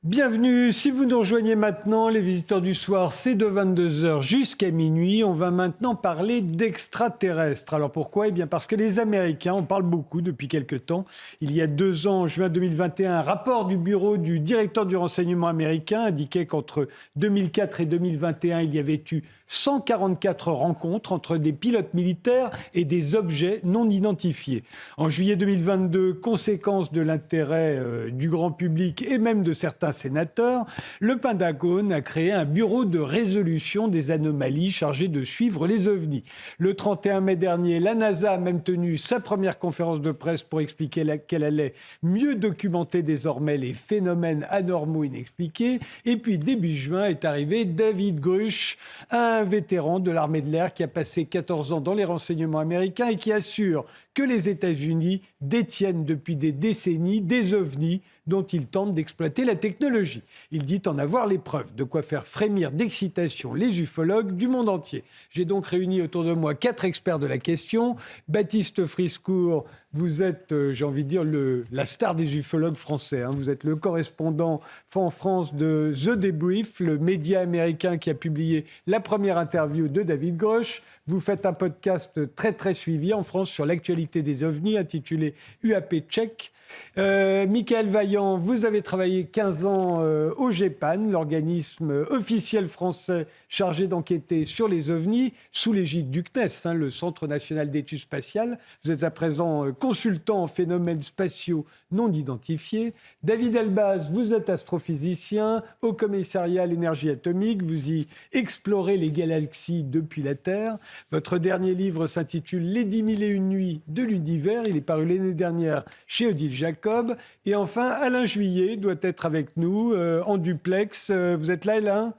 Bienvenue, si vous nous rejoignez maintenant, les visiteurs du soir, c'est de 22 heures jusqu'à minuit. On va maintenant parler d'extraterrestres. Alors pourquoi ? Eh bien parce que les Américains en parlent beaucoup depuis quelque temps. Il y a 2 ans, en juin 2021, un rapport du bureau du directeur du renseignement américain indiquait qu'entre 2004 et 2021, il y avait eu 144 rencontres entre des pilotes militaires et des objets non identifiés. En juillet 2022, conséquence de l'intérêt du grand public et même de certains sénateurs, le Pentagone a créé un bureau de résolution des anomalies chargé de suivre les ovnis. Le 31 mai dernier, la NASA a même tenu sa première conférence de presse pour expliquer qu'elle allait mieux documenter désormais les phénomènes anormaux inexpliqués. Et puis début juin est arrivé David Grusch, un vétéran de l'armée de l'air qui a passé 14 ans dans les renseignements américains et qui assure que les États-Unis détiennent depuis des décennies des ovnis dont ils tentent d'exploiter la technologie. Il dit en avoir les preuves, de quoi faire frémir d'excitation les ufologues du monde entier. J'ai donc réuni autour de moi 4 experts de la question. Baptiste Friskour, vous êtes, j'ai envie de dire, la star des ufologues français. Vous êtes le correspondant en France de The Debrief, le média américain qui a publié la première interview de David Grusch. Vous faites un podcast très très suivi en France sur l'actualité des ovnis intitulé UAP Check. Michael Vaillant, vous avez travaillé 15 ans au GEPAN, l'organisme officiel français chargé d'enquêter sur les ovnis, sous l'égide du CNES, le Centre national d'études spatiales. Vous êtes à présent consultant en phénomènes spatiaux non identifiés. David Elbaz, vous êtes astrophysicien au commissariat à l'énergie atomique. Vous y explorez les galaxies depuis la Terre. Votre dernier livre s'intitule « Les 10 000 et une nuits de l'univers ». Il est paru l'année dernière chez Odile Jacob. Et enfin, Alain Juillet doit être avec nous en duplex. Vous êtes là, Alain ?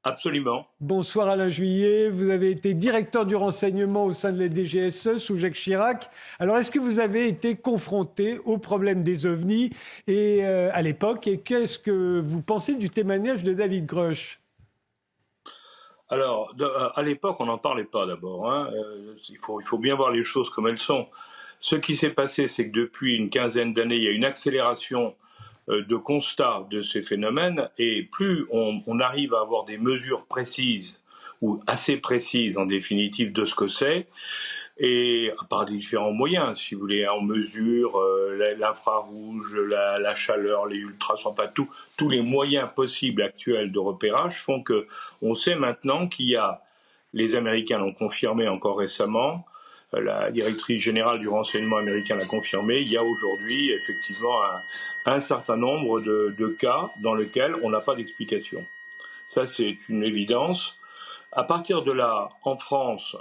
Absolument. Bonsoir Alain Juillet, vous avez été directeur du renseignement au sein de la DGSE sous Jacques Chirac. Alors est-ce que vous avez été confronté au problème des ovnis à l'époque et qu'est-ce que vous pensez du témoignage de David Grusch ? Alors, à l'époque, on n'en parlait pas d'abord. Il faut bien voir les choses comme elles sont. Ce qui s'est passé, c'est que depuis une quinzaine d'années, il y a une accélération de constat de ces phénomènes, et plus on arrive à avoir des mesures précises, ou assez précises en définitive, de ce que c'est, et par des différents moyens, si vous voulez, on mesure l'infrarouge, la chaleur, les ultrasons, enfin tous les moyens possibles actuels de repérage font que on sait maintenant qu'il y a, les Américains l'ont confirmé encore récemment, la directrice générale du renseignement américain l'a confirmé, il y a aujourd'hui effectivement un certain nombre de cas dans lesquels on n'a pas d'explication. Ça, c'est une évidence. À partir de là, en France,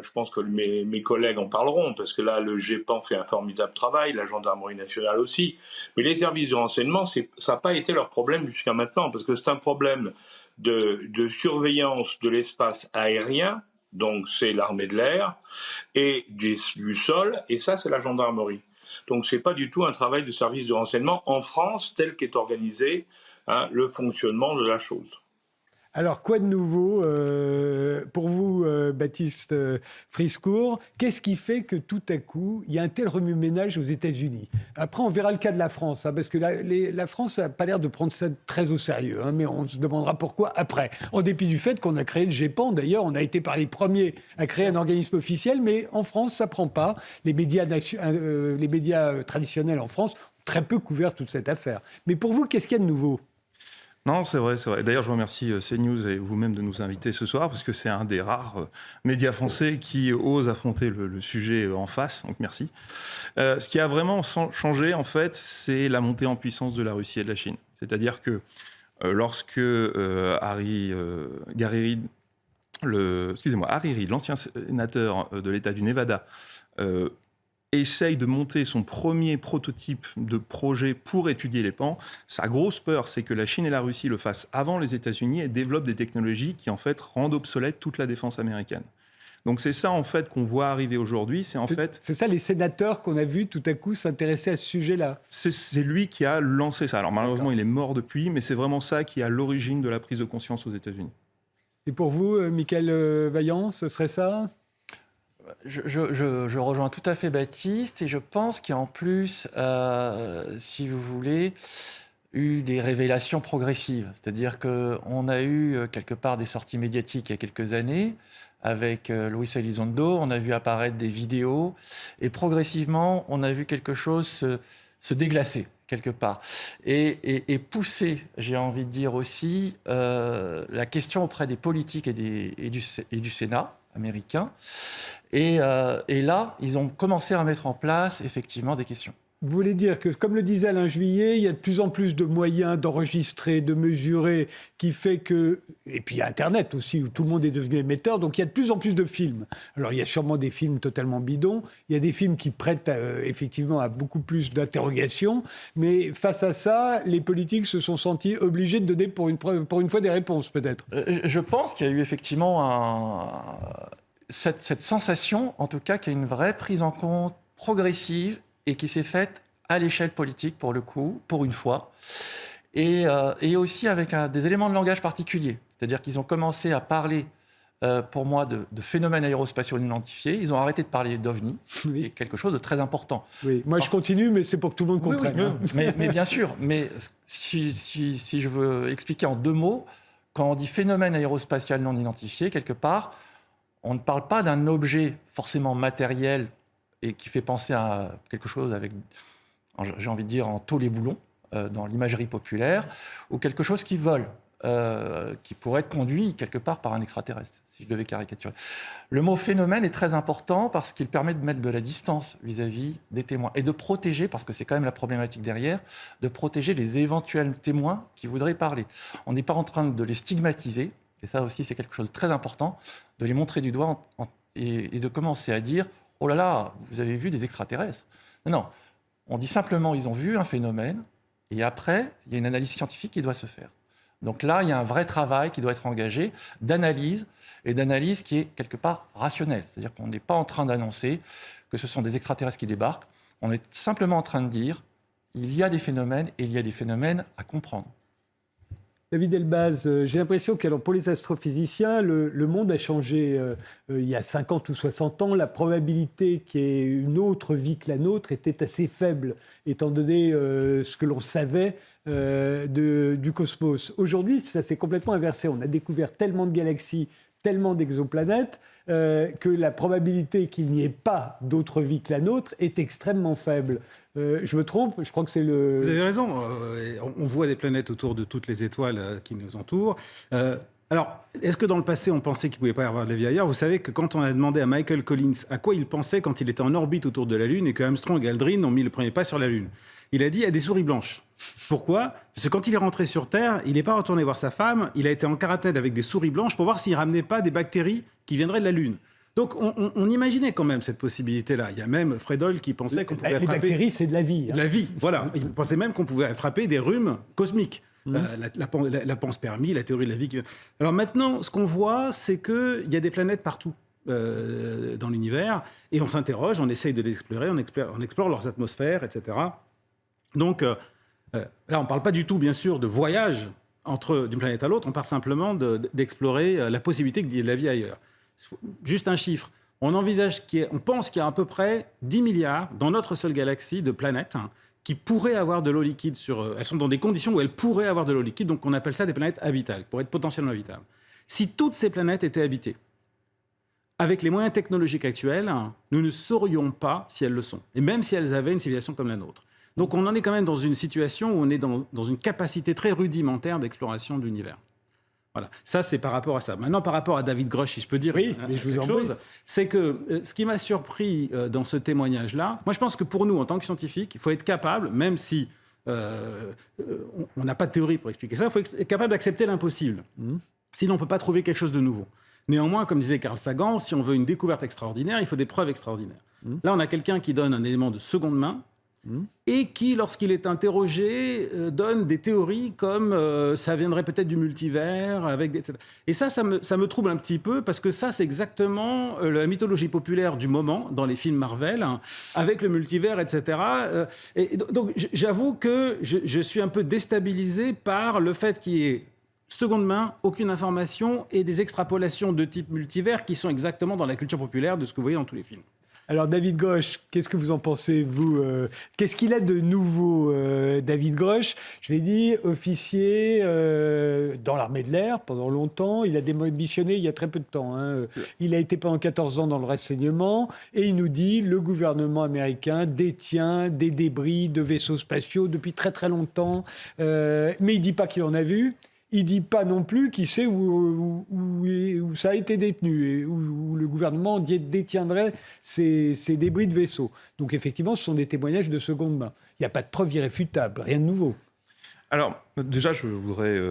je pense que mes collègues en parleront, parce que là, le GEPAN fait un formidable travail, la gendarmerie nationale aussi, mais les services de renseignement, ça n'a pas été leur problème jusqu'à maintenant, parce que c'est un problème de surveillance de l'espace aérien, donc c'est l'armée de l'air, et du sol, et ça, c'est la gendarmerie. Donc ce n'est pas du tout un travail de service de renseignement en France, tel qu'est organisé le fonctionnement de la chose. Alors, quoi de nouveau pour vous, Baptiste Friskour ? Qu'est-ce qui fait que tout à coup, il y a un tel remue-ménage aux États-Unis ? Après, on verra le cas de la France, parce que la France n'a pas l'air de prendre ça très au sérieux, mais on se demandera pourquoi après. En dépit du fait qu'on a créé le GEPAN, d'ailleurs, on a été par les premiers à créer un organisme officiel, mais en France, ça ne prend pas. Les médias traditionnels en France ont très peu couvert toute cette affaire. Mais pour vous, qu'est-ce qu'il y a de nouveau ? Non, c'est vrai. D'ailleurs, je vous remercie CNews et vous-même de nous inviter ce soir, parce que c'est un des rares médias français qui ose affronter le sujet en face, donc merci. Ce qui a vraiment changé, en fait, c'est la montée en puissance de la Russie et de la Chine. C'est-à-dire que lorsque Harry Reid, l'ancien sénateur de l'État du Nevada, essaye de monter son premier prototype de projet pour étudier les pans, sa grosse peur, c'est que la Chine et la Russie le fassent avant les États-Unis et développent des technologies qui, en fait, rendent obsolète toute la défense américaine. Donc c'est ça, en fait, qu'on voit arriver aujourd'hui. C'est ça, les sénateurs qu'on a vus tout à coup s'intéresser à ce sujet-là. C'est lui qui a lancé ça. Alors malheureusement, il est mort depuis, mais c'est vraiment ça qui est à l'origine de la prise de conscience aux États-Unis. Et pour vous, Michael Vaillant, ce serait ça ? Je rejoins tout à fait Baptiste et je pense qu'en plus, si vous voulez, eu des révélations progressives. C'est-à-dire qu'on a eu quelque part des sorties médiatiques il y a quelques années avec Luis Elizondo, on a vu apparaître des vidéos et progressivement, on a vu quelque chose se déglacer quelque part et pousser, j'ai envie de dire aussi, la question auprès des politiques et du Sénat américain. Et là, ils ont commencé à mettre en place effectivement des questions. Vous voulez dire que, comme le disait Alain Juillet, il y a de plus en plus de moyens d'enregistrer, de mesurer, qui fait que... Et puis il y a Internet aussi, où tout le monde est devenu émetteur, donc il y a de plus en plus de films. Alors il y a sûrement des films totalement bidons, il y a des films qui prêtent effectivement à beaucoup plus d'interrogations, mais face à ça, les politiques se sont sentis obligés de donner pour une fois des réponses, peut-être. Je pense qu'il y a eu effectivement cette sensation, en tout cas, qu'il y a une vraie prise en compte progressive et qui s'est faite à l'échelle politique, pour le coup, pour une fois, et aussi avec des éléments de langage particuliers. C'est-à-dire qu'ils ont commencé à parler, pour moi, de phénomènes aérospatiaux non identifiés. Ils ont arrêté de parler d'OVNI, Oui. c'est quelque chose de très important. Oui. Moi, je continue, mais c'est pour que tout le monde comprenne. Oui, hein. mais bien sûr, mais si je veux expliquer en 2 mots, quand on dit phénomène aérospatial non identifié, quelque part, on ne parle pas d'un objet forcément matériel et qui fait penser à quelque chose avec, j'ai envie de dire, en tôle et boulons, dans l'imagerie populaire, ou quelque chose qui vole, qui pourrait être conduit quelque part par un extraterrestre, si je devais caricaturer. Le mot phénomène est très important parce qu'il permet de mettre de la distance vis-à-vis des témoins et de protéger, parce que c'est quand même la problématique derrière, de protéger les éventuels témoins qui voudraient parler. On n'est pas en train de les stigmatiser, et ça aussi c'est quelque chose de très important, de les montrer du doigt et de commencer à dire « Oh là là, vous avez vu des extraterrestres ». Non, on dit simplement ils ont vu un phénomène, et après, il y a une analyse scientifique qui doit se faire. Donc là, il y a un vrai travail qui doit être engagé d'analyse, et d'analyse qui est quelque part rationnelle. C'est-à-dire qu'on n'est pas en train d'annoncer que ce sont des extraterrestres qui débarquent, on est simplement en train de dire il y a des phénomènes, et il y a des phénomènes à comprendre. David Elbaz, j'ai l'impression que pour les astrophysiciens, le monde a changé. Il y a 50 ou 60 ans, la probabilité qu'il y ait une autre vie que la nôtre était assez faible, étant donné ce que l'on savait du cosmos. Aujourd'hui, ça s'est complètement inversé. On a découvert tellement de galaxies, tellement d'exoplanètes, que la probabilité qu'il n'y ait pas d'autre vie que la nôtre est extrêmement faible. Je me trompe? Je crois que c'est le... Vous avez raison. On voit des planètes autour de toutes les étoiles qui nous entourent. Alors, est-ce que dans le passé, on pensait qu'il ne pouvait pas y avoir de la vie ailleurs? Vous savez que quand on a demandé à Michael Collins à quoi il pensait quand il était en orbite autour de la Lune et que Armstrong et Aldrin ont mis le premier pas sur la Lune, il a dit à des souris blanches. Pourquoi? Parce que quand il est rentré sur Terre, il n'est pas retourné voir sa femme, il a été en quarantaine avec des souris blanches pour voir s'il ne ramenait pas des bactéries qui viendraient de la Lune. Donc on imaginait quand même cette possibilité-là. Il y a même Fred Hoyle qui pensait qu'on pouvait attraper... Les bactéries, c'est de la vie. De la vie, voilà. Il pensait même qu'on pouvait attraper des rhumes cosmiques. La panspermie, la théorie de la vie. Alors maintenant, ce qu'on voit, c'est qu'il y a des planètes partout dans l'univers, et on s'interroge, on essaye de les explorer, on explore leurs atmosphères, etc. Donc là, on ne parle pas du tout, bien sûr, de voyage d'une planète à l'autre, on parle simplement d'explorer la possibilité qu'il y ait de la vie ailleurs. Juste un chiffre. On pense qu'il y a à peu près 10 milliards dans notre seule galaxie de planètes qui pourraient avoir de l'eau liquide elles sont dans des conditions où elles pourraient avoir de l'eau liquide, donc on appelle ça des planètes habitables, pour être potentiellement habitables. Si toutes ces planètes étaient habitées, avec les moyens technologiques actuels, nous ne saurions pas si elles le sont. Et même si elles avaient une civilisation comme la nôtre. Donc on en est quand même dans une situation où on est dans une capacité très rudimentaire d'exploration de l'univers. Voilà, ça c'est par rapport à ça. Maintenant, par rapport à David Grush, si je peux dire quelque chose, c'est que ce qui m'a surpris dans ce témoignage-là, moi je pense que pour nous, en tant que scientifiques, il faut être capable, même si on n'a pas de théorie pour expliquer ça, il faut être capable d'accepter l'impossible. Sinon, on ne peut pas trouver quelque chose de nouveau. Néanmoins, comme disait Carl Sagan, si on veut une découverte extraordinaire, il faut des preuves extraordinaires. Là, on a quelqu'un qui donne un élément de seconde main, et qui, lorsqu'il est interrogé, donne des théories comme ça viendrait peut-être du multivers, etc. Et ça me trouble un petit peu, parce que ça, c'est exactement la mythologie populaire du moment, dans les films Marvel, avec le multivers, etc. Et donc, j'avoue que je suis un peu déstabilisé par le fait qu'il y ait seconde main, aucune information, et des extrapolations de type multivers qui sont exactement dans la culture populaire de ce que vous voyez dans tous les films. Alors David Grosch, qu'est-ce que vous en pensez, vous Qu'est-ce qu'il a de nouveau, David Grosch? Je l'ai dit, officier dans l'armée de l'air pendant longtemps. Il a démissionné il y a très peu de temps. Il a été pendant 14 ans dans le renseignement. Et il nous dit le gouvernement américain détient des débris de vaisseaux spatiaux depuis très très longtemps. Mais il ne dit pas qu'il en a vu. Il ne dit pas non plus qu'il sait où ça a été détenu, et où le gouvernement détiendrait ces débris de vaisseaux. Donc effectivement, ce sont des témoignages de seconde main. Il n'y a pas de preuve irréfutable, rien de nouveau. Alors, déjà, je voudrais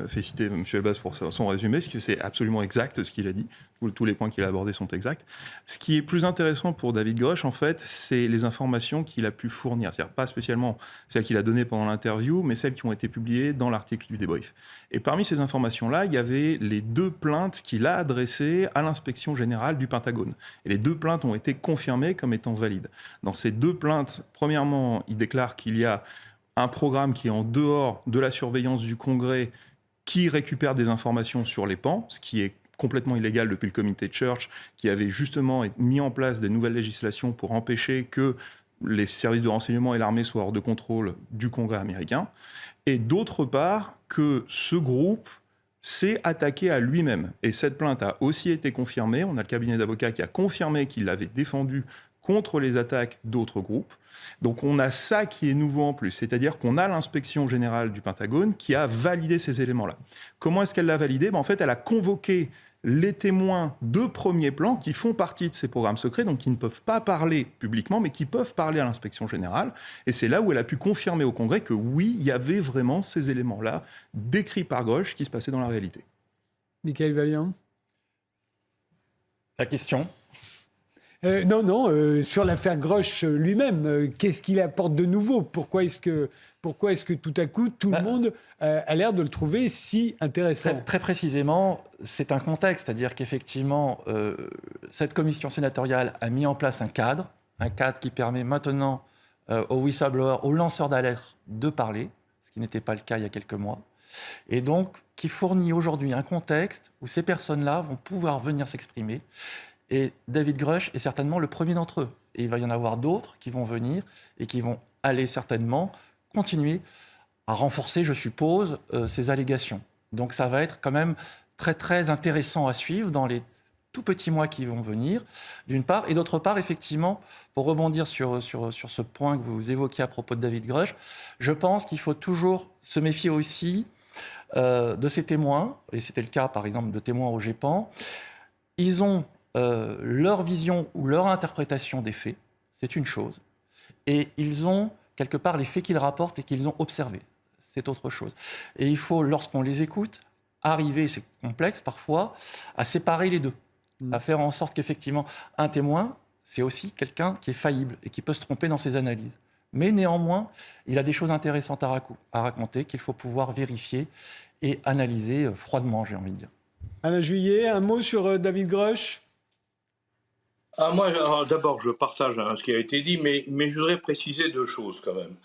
féliciter M. Elbaz pour son résumé, parce que c'est absolument exact ce qu'il a dit. Tous les points qu'il a abordés sont exacts. Ce qui est plus intéressant pour David Grosch, en fait, c'est les informations qu'il a pu fournir. C'est-à-dire pas spécialement celles qu'il a données pendant l'interview, mais celles qui ont été publiées dans l'article du débrief. Et parmi ces informations-là, il y avait les 2 plaintes qu'il a adressées à l'inspection générale du Pentagone. Et les 2 plaintes ont été confirmées comme étant valides. Dans ces 2 plaintes, premièrement, il déclare qu'il y a un programme qui est en dehors de la surveillance du Congrès qui récupère des informations sur les PAN, ce qui est complètement illégal depuis le comité de Church, qui avait justement mis en place des nouvelles législations pour empêcher que les services de renseignement et l'armée soient hors de contrôle du Congrès américain. Et d'autre part, que ce groupe s'est attaqué à lui-même. Et cette plainte a aussi été confirmée. On a le cabinet d'avocats qui a confirmé qu'il l'avait défendu contre les attaques d'autres groupes. Donc on a ça qui est nouveau en plus, c'est-à-dire qu'on a l'inspection générale du Pentagone qui a validé ces éléments-là. Comment est-ce qu'elle l'a validé ? En fait, elle a convoqué les témoins de premier plan qui font partie de ces programmes secrets, donc qui ne peuvent pas parler publiquement, mais qui peuvent parler à l'inspection générale. Et c'est là où elle a pu confirmer au Congrès que oui, il y avait vraiment ces éléments-là, décrits par Grosch, qui se passaient dans la réalité. Michael Valiant ? La question ? Non, sur l'affaire Grosch lui-même, qu'est-ce qu'il apporte de nouveau ? Pourquoi est-ce que tout à coup, tout le monde a l'air de le trouver si intéressant ? Très précisément, c'est un contexte, c'est-à-dire qu'effectivement, cette commission sénatoriale a mis en place un cadre qui permet maintenant aux whistleblowers, aux lanceurs d'alerte de parler, ce qui n'était pas le cas il y a quelques mois, et donc qui fournit aujourd'hui un contexte où ces personnes-là vont pouvoir venir s'exprimer. Et David Grosch est certainement le premier d'entre eux. Et il va y en avoir d'autres qui vont venir et qui vont aller certainement continuer à renforcer, je suppose, ces allégations. Donc ça va être quand même très très intéressant à suivre dans les tout petits mois qui vont venir, d'une part. Et d'autre part, effectivement, pour rebondir sur ce point que vous évoquiez à propos de David Grosch, je pense qu'il faut toujours se méfier aussi de ces témoins, et c'était le cas par exemple de témoins au GEPAN. Ils ont leur vision ou leur interprétation des faits, c'est une chose. Et ils ont, quelque part, les faits qu'ils rapportent et qu'ils ont observés. C'est autre chose. Et il faut, lorsqu'on les écoute, arriver, c'est complexe parfois, à séparer les deux. À faire en sorte qu'effectivement, un témoin, c'est aussi quelqu'un qui est faillible et qui peut se tromper dans ses analyses. Mais néanmoins, il a des choses intéressantes à raconter qu'il faut pouvoir vérifier et analyser froidement, j'ai envie de dire. Alain Juillet, un mot sur David Grosch ? Moi, d'abord, je partage ce qui a été dit, mais je voudrais préciser 2 choses quand même.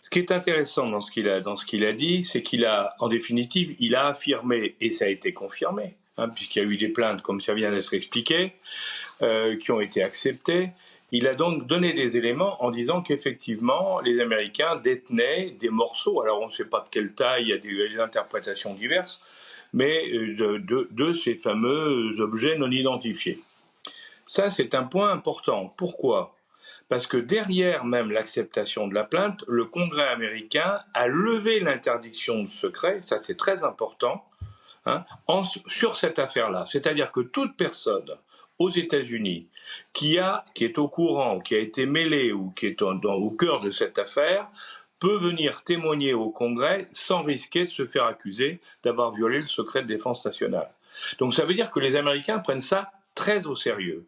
Ce qui est intéressant dans ce qu'il a dit, c'est qu'il a, en définitive, il a affirmé, et ça a été confirmé, puisqu'il y a eu des plaintes, comme ça vient d'être expliqué, qui ont été acceptées. Il a donc donné des éléments en disant qu'effectivement, les Américains détenaient des morceaux, alors on ne sait pas de quelle taille, il y a des interprétations diverses, mais de ces fameux objets non identifiés. Ça, c'est un point important. Pourquoi ? Parce que derrière même l'acceptation de la plainte, le Congrès américain a levé l'interdiction de secret, ça c'est très important, sur cette affaire-là. C'est-à-dire que toute personne aux États-Unis qui est au courant, qui a été mêlée ou qui est au cœur de cette affaire, peut venir témoigner au Congrès sans risquer de se faire accuser d'avoir violé le secret de défense nationale. Donc ça veut dire que les Américains prennent ça très au sérieux.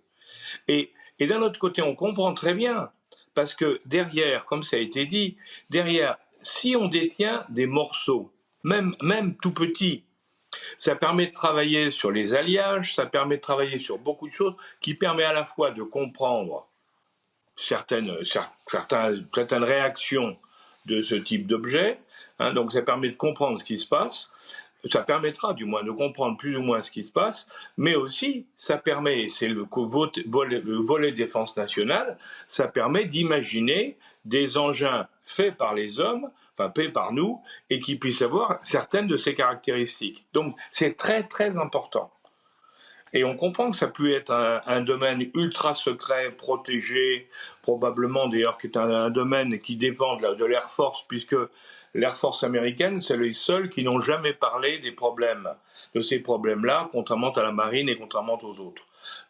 Et d'un autre côté, on comprend très bien, parce que derrière, comme ça a été dit, derrière, si on détient des morceaux, même tout petits, ça permet de travailler sur les alliages, ça permet de travailler sur beaucoup de choses, qui permet à la fois de comprendre certaines réactions de ce type d'objet, donc ça permet de comprendre ce qui se passe, Ça permettra du moins de comprendre plus ou moins ce qui se passe, mais aussi ça permet, et c'est le volet défense nationale, ça permet d'imaginer des engins faits par les hommes, enfin faits par nous, et qui puissent avoir certaines de ces caractéristiques. Donc c'est très très important. Et on comprend que ça peut être un domaine ultra secret, protégé, probablement d'ailleurs qui est un domaine qui dépend de l'Air Force, puisque l'Air Force américaine, c'est les seuls qui n'ont jamais parlé de ces problèmes-là, contrairement à la marine et contrairement aux autres.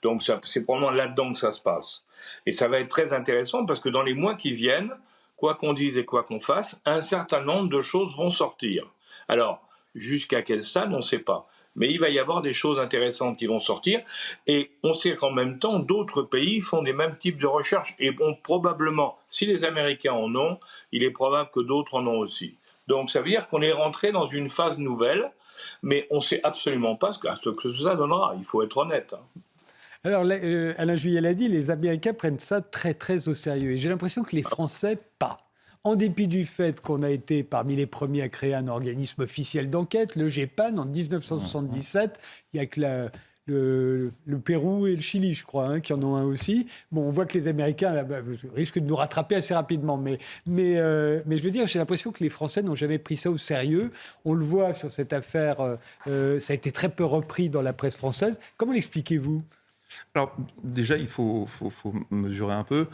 Donc c'est probablement là-dedans que ça se passe. Et ça va être très intéressant parce que dans les mois qui viennent, quoi qu'on dise et quoi qu'on fasse, un certain nombre de choses vont sortir. Alors, jusqu'à quel stade, on ne sait pas. Mais il va y avoir des choses intéressantes qui vont sortir, et on sait qu'en même temps, d'autres pays font des mêmes types de recherches, et bon, probablement, si les Américains en ont, il est probable que d'autres en ont aussi. Donc ça veut dire qu'on est rentré dans une phase nouvelle, mais on ne sait absolument pas ce que ça donnera, il faut être honnête. Alors, Alain Juillet l'a dit, les Américains prennent ça très très au sérieux, et j'ai l'impression que les Français, pas. En dépit du fait qu'on a été parmi les premiers à créer un organisme officiel d'enquête, le GEPAN, en 1977, il n'y a que le Pérou et le Chili, je crois, qui en ont un aussi. Bon, on voit que les Américains risquent de nous rattraper assez rapidement, mais je veux dire, j'ai l'impression que les Français n'ont jamais pris ça au sérieux. On le voit sur cette affaire, ça a été très peu repris dans la presse française. Comment l'expliquez-vous ? Alors déjà, il faut mesurer un peu.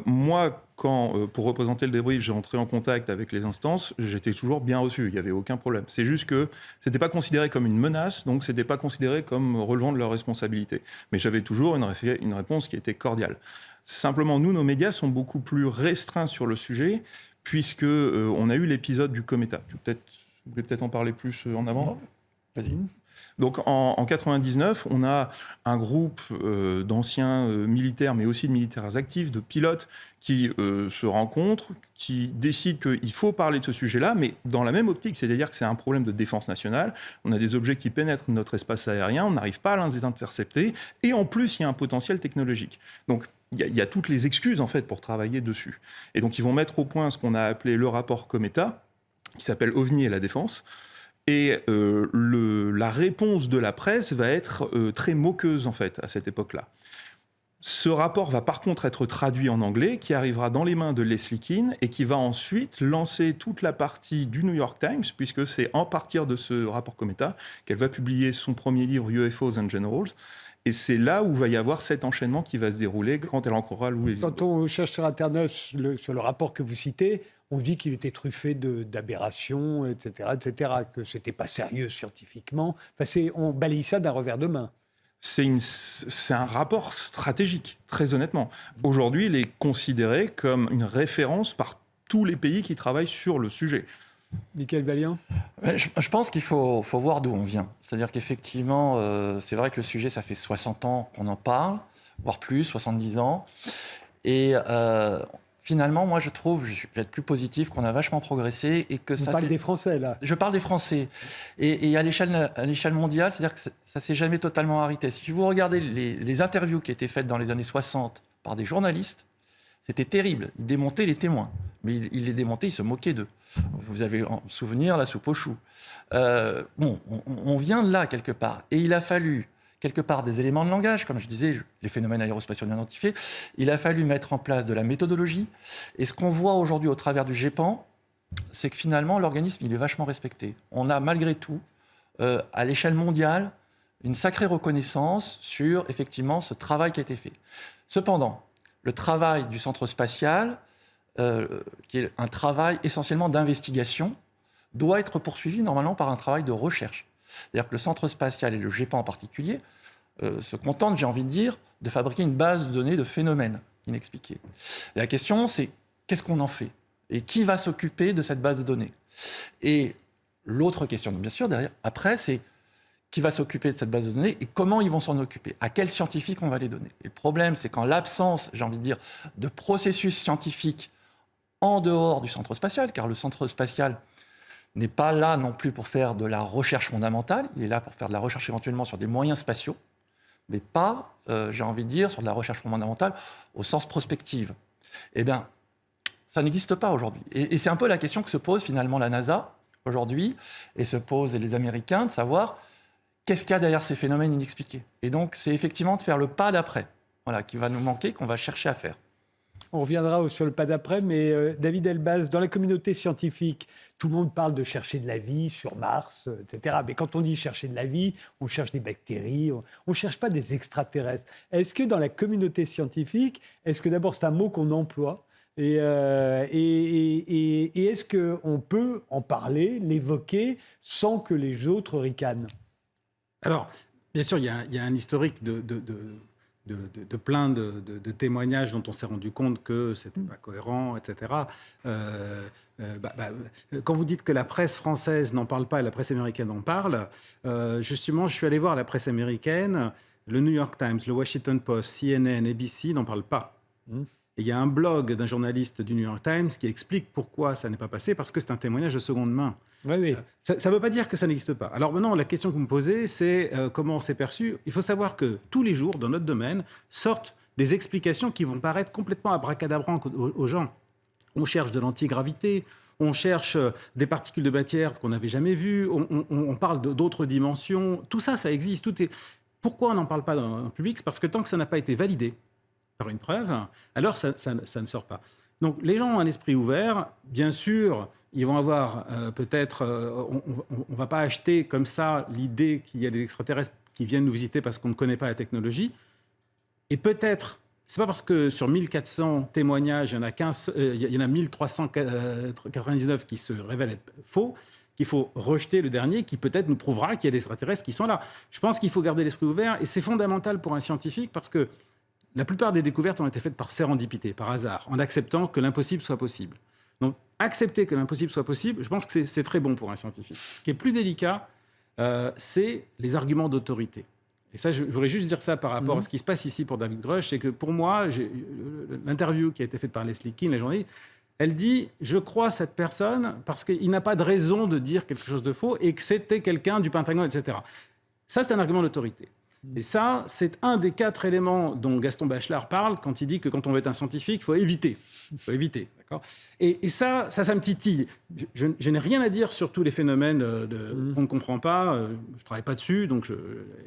Moi, quand, pour représenter le débrief, j'ai entré en contact avec les instances, j'étais toujours bien reçu, il n'y avait aucun problème. C'est juste que ce n'était pas considéré comme une menace, donc ce n'était pas considéré comme relevant de leur responsabilité. Mais j'avais toujours une réponse qui était cordiale. Simplement, nous, nos médias sont beaucoup plus restreints sur le sujet, puisque on a eu l'épisode du Cometa. Vous voulez peut-être en parler plus en avant ? Vas-y. Donc en 99, on a un groupe d'anciens militaires, mais aussi de militaires actifs, de pilotes, qui se rencontrent, qui décident qu'il faut parler de ce sujet-là, mais dans la même optique, c'est-à-dire que c'est un problème de défense nationale. On a des objets qui pénètrent notre espace aérien, on n'arrive pas à les intercepter, et en plus, il y a un potentiel technologique. Donc il y a toutes les excuses en fait pour travailler dessus. Et donc ils vont mettre au point ce qu'on a appelé le rapport Cometa, qui s'appelle OVNI et la défense. Et la réponse de la presse va être très moqueuse, en fait, à cette époque-là. Ce rapport va par contre être traduit en anglais, qui arrivera dans les mains de Leslie Kean et qui va ensuite lancer toute la partie du New York Times, puisque c'est en partir de ce rapport Cometa qu'elle va publier son premier livre UFOs and Generals. Et c'est là où va y avoir cet enchaînement qui va se dérouler quand elle rencontrera Louis. Quand on cherche sur Internet sur le rapport que vous citez, on dit qu'il était truffé d'aberrations, etc., que ce n'était pas sérieux scientifiquement. Enfin, on balaye ça d'un revers de main. C'est un rapport stratégique, très honnêtement. Aujourd'hui, il est considéré comme une référence par tous les pays qui travaillent sur le sujet. Michael Vaillant ? Je pense qu'il faut voir d'où on vient. C'est-à-dire qu'effectivement, c'est vrai que le sujet, ça fait 60 ans qu'on en parle, voire plus, 70 ans. Et finalement, moi, je trouve, je vais être plus positif, qu'on a vachement progressé. Et que ça parle des Français, là. Je parle des Français. Et à l'échelle mondiale, c'est-à-dire que ça ne s'est jamais totalement arrêté. Si vous regardez les interviews qui étaient faites dans les années 60 par des journalistes, c'était terrible. Ils démontaient les témoins. Mais ils les démontaient, ils se moquaient d'eux. Vous avez en souvenir la soupe aux choux. On vient de là, quelque part. Et il a fallu, quelque part, des éléments de langage, comme je disais, les phénomènes aérospatiaux non identifiés. Il a fallu mettre en place de la méthodologie. Et ce qu'on voit aujourd'hui au travers du GEPAN, c'est que finalement, l'organisme, il est vachement respecté. On a, malgré tout, à l'échelle mondiale, une sacrée reconnaissance sur, effectivement, ce travail qui a été fait. Cependant, le travail du centre spatial, qui est un travail essentiellement d'investigation, doit être poursuivi normalement par un travail de recherche. C'est-à-dire que le centre spatial et le GEPAN en particulier se contentent, j'ai envie de dire, de fabriquer une base de données de phénomènes inexpliqués. La question, c'est qu'est-ce qu'on en fait ? Et qui va s'occuper de cette base de données ? Et l'autre question, bien sûr, derrière, après, c'est qui va s'occuper de cette base de données et comment ils vont s'en occuper ? À quels scientifiques on va les donner ? Et le problème, c'est qu'en l'absence, j'ai envie de dire, de processus scientifiques en dehors du centre spatial, car le centre spatial n'est pas là non plus pour faire de la recherche fondamentale, il est là pour faire de la recherche éventuellement sur des moyens spatiaux, mais pas, j'ai envie de dire, sur de la recherche fondamentale au sens prospective. Eh bien, ça n'existe pas aujourd'hui. Et c'est un peu la question que se pose finalement la NASA aujourd'hui, et se posent les Américains, de savoir qu'est-ce qu'il y a derrière ces phénomènes inexpliqués. Et donc, c'est effectivement de faire le pas d'après, voilà, qui va nous manquer, qu'on va chercher à faire. On reviendra sur le pas d'après, mais David Elbaz, dans la communauté scientifique, tout le monde parle de chercher de la vie sur Mars, etc. Mais quand on dit chercher de la vie, on cherche des bactéries, on ne cherche pas des extraterrestres. Est-ce que dans la communauté scientifique, est-ce que d'abord c'est un mot qu'on emploie et est-ce qu'on peut en parler, l'évoquer, sans que les autres ricanent? Alors, bien sûr, il y a un historique de plein de témoignages dont on s'est rendu compte que c'était pas cohérent, etc. Quand vous dites que la presse française n'en parle pas et la presse américaine en parle, justement, je suis allé voir la presse américaine, le New York Times, le Washington Post, CNN, ABC n'en parlent pas. Et il y a un blog d'un journaliste du New York Times qui explique pourquoi ça n'est pas passé, parce que c'est un témoignage de seconde main. Oui. Ça ne veut pas dire que ça n'existe pas. Alors maintenant, la question que vous me posez, c'est comment on s'est perçu. Il faut savoir que tous les jours, dans notre domaine, sortent des explications qui vont paraître complètement abracadabrants aux gens. On cherche de l'antigravité, on cherche des particules de matière qu'on n'avait jamais vues, on parle d'autres dimensions. Tout ça, ça existe. Pourquoi on n'en parle pas dans le public? C'est parce que tant que ça n'a pas été validé par une preuve, alors ça ne sort pas. Donc les gens ont un esprit ouvert. Bien sûr, ils vont avoir peut-être... on ne va pas acheter comme ça l'idée qu'il y a des extraterrestres qui viennent nous visiter parce qu'on ne connaît pas la technologie. Et peut-être, c'est pas parce que sur 1400 témoignages, il y en a 1399 qui se révèlent être faux, qu'il faut rejeter le dernier qui peut-être nous prouvera qu'il y a des extraterrestres qui sont là. Je pense qu'il faut garder l'esprit ouvert et c'est fondamental pour un scientifique parce que la plupart des découvertes ont été faites par sérendipité, par hasard, en acceptant que l'impossible soit possible. Donc, accepter que l'impossible soit possible, je pense que c'est très bon pour un scientifique. Ce qui est plus délicat, c'est les arguments d'autorité. Et ça, je voudrais juste dire ça par rapport à ce qui se passe ici pour David Grusch, c'est que pour moi, l'interview qui a été faite par Leslie Kean, la journaliste, elle dit « Je crois cette personne parce qu'il n'a pas de raison de dire quelque chose de faux et que c'était quelqu'un du Pentagone, etc. » Ça, c'est un argument d'autorité. Et ça, c'est un des 4 éléments dont Gaston Bachelard parle quand il dit que quand on veut être un scientifique, il faut éviter. Il faut éviter, d'accord ? Et ça me titille. Je n'ai rien à dire sur tous les phénomènes qu'on ne comprend pas. Je ne travaille pas dessus, donc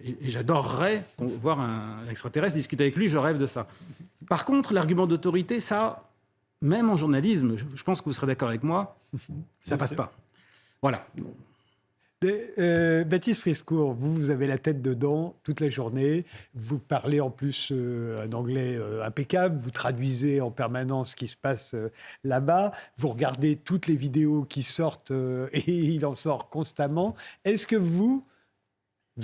et j'adorerais voir un extraterrestre, discuter avec lui, je rêve de ça. Par contre, l'argument d'autorité, ça, même en journalisme, je pense que vous serez d'accord avec moi, ça ne passe pas. Voilà. Baptiste Friskour, vous avez la tête dedans toute la journée. Vous parlez en plus un anglais impeccable. Vous traduisez en permanence ce qui se passe là-bas. Vous regardez toutes les vidéos qui sortent et il en sort constamment. Est-ce que vous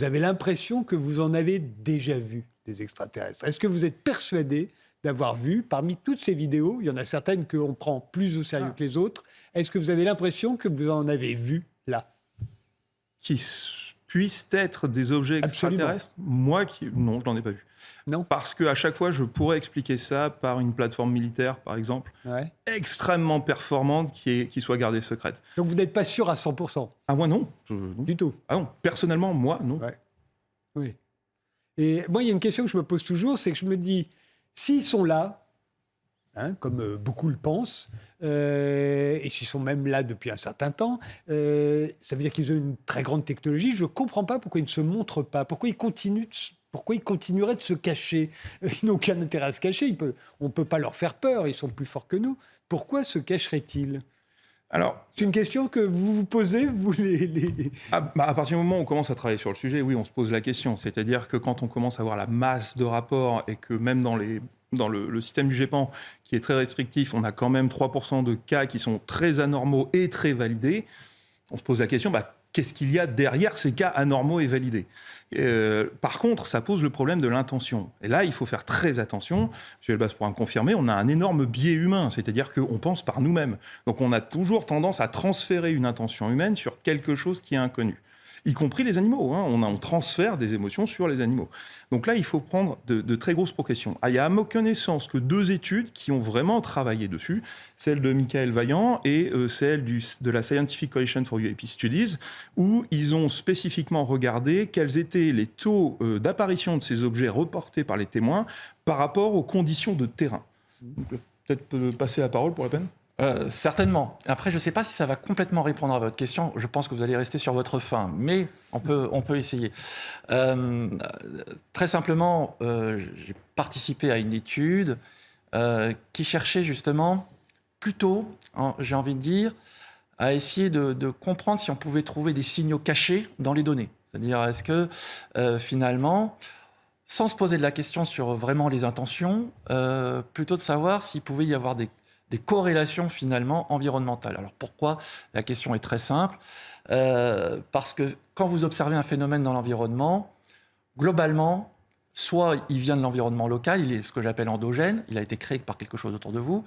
avez l'impression que vous en avez déjà vu des extraterrestres? Est-ce que vous êtes persuadé d'avoir vu, parmi toutes ces vidéos, il y en a certaines qu'on prend plus au sérieux que les autres, est-ce que vous avez l'impression que vous en avez vu là? Qui puissent être des objets extraterrestres? Absolument. Non, je n'en ai pas vu. Non. Parce qu'à chaque fois, je pourrais expliquer ça par une plateforme militaire, par exemple, extrêmement performante, qui soit gardée secrète. Donc vous n'êtes pas sûr à 100%? Ah, moi, non. Du tout? Ah non, personnellement, moi, non. Ouais. Oui. Et moi, il y a une question que je me pose toujours, c'est que je me dis, s'ils sont là, comme beaucoup le pensent, et s'ils sont même là depuis un certain temps, ça veut dire qu'ils ont une très grande technologie. Je ne comprends pas pourquoi ils ne se montrent pas, pourquoi ils continueraient de se cacher. Ils n'ont aucun intérêt à se cacher, on ne peut pas leur faire peur, ils sont plus forts que nous. Pourquoi se cacheraient-ils? Alors, c'est une question que vous vous posez, vous les... À partir du moment où on commence à travailler sur le sujet, oui, on se pose la question. C'est-à-dire que quand on commence à voir la masse de rapports et que même dans le système du GEPAN, qui est très restrictif, on a quand même 3% de cas qui sont très anormaux et très validés, on se pose la question, qu'est-ce qu'il y a derrière ces cas anormaux et validés? Par contre, ça pose le problème de l'intention. Et là, il faut faire très attention. M. Elbaz pourra me confirmer, on a un énorme biais humain, c'est-à-dire qu'on pense par nous-mêmes. Donc on a toujours tendance à transférer une intention humaine sur quelque chose qui est inconnu. Y compris les animaux. On transfère des émotions sur les animaux. Donc là, il faut prendre de très grosses précautions. Il y a à ma connaissance que 2 études qui ont vraiment travaillé dessus, celle de Michael Vaillant et celle de la Scientific Coalition for UAP Studies, où ils ont spécifiquement regardé quels étaient les taux d'apparition de ces objets reportés par les témoins par rapport aux conditions de terrain. Donc, peut-être passer la parole pour la peine. Certainement. Après, je ne sais pas si ça va complètement répondre à votre question. Je pense que vous allez rester sur votre faim, mais on peut essayer. Très simplement, j'ai participé à une étude qui cherchait justement plutôt, j'ai envie de dire, à essayer de comprendre si on pouvait trouver des signaux cachés dans les données. C'est-à-dire, est-ce que finalement, sans se poser de la question sur vraiment les intentions, plutôt de savoir s'il pouvait y avoir des corrélations finalement environnementales. Alors pourquoi? La question est très simple. Parce que quand vous observez un phénomène dans l'environnement, globalement, soit il vient de l'environnement local, il est ce que j'appelle endogène, il a été créé par quelque chose autour de vous,